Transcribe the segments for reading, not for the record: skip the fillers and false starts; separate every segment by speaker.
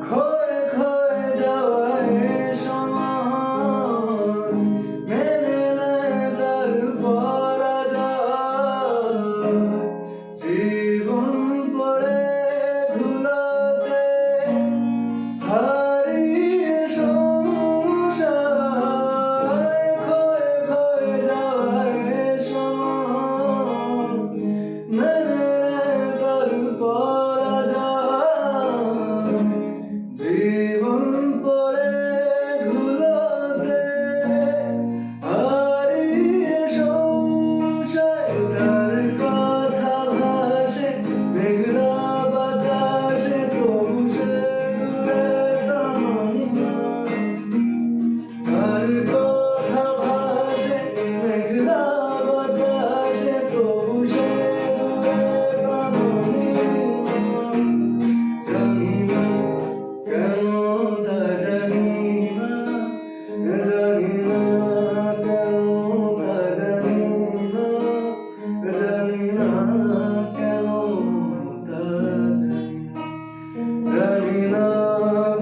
Speaker 1: ক্ষয়ে ক্ষয়ে যাওয়া এ সময় মেনে নেয় তার পরাজয়। জীবন পড়ে ধুলোতে হারিয়ে সংসার। ক্ষয়ে ক্ষয়ে যাওয়া এ সময় মেনে নেয় তার পরাজয়। জীবন পড়ে ধুলোতে হারিয়ে সংসার। তার কথা ভাসে মেঘলা বাতাসে, তবু সে ডুবে তমন্না। তার কথা ভাসে মেঘলা বাতাসে, তবু সে ডুবে তমন্না। জানি না কেন তা জানি না, জানি না কেন তা জানি না, জানি না কেন তা জানি না, জানি না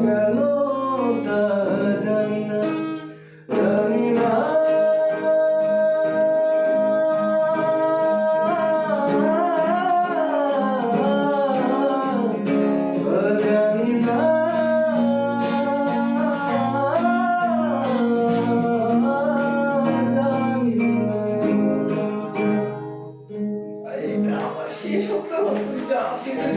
Speaker 1: কেন তা জানি না, জানি না। জানি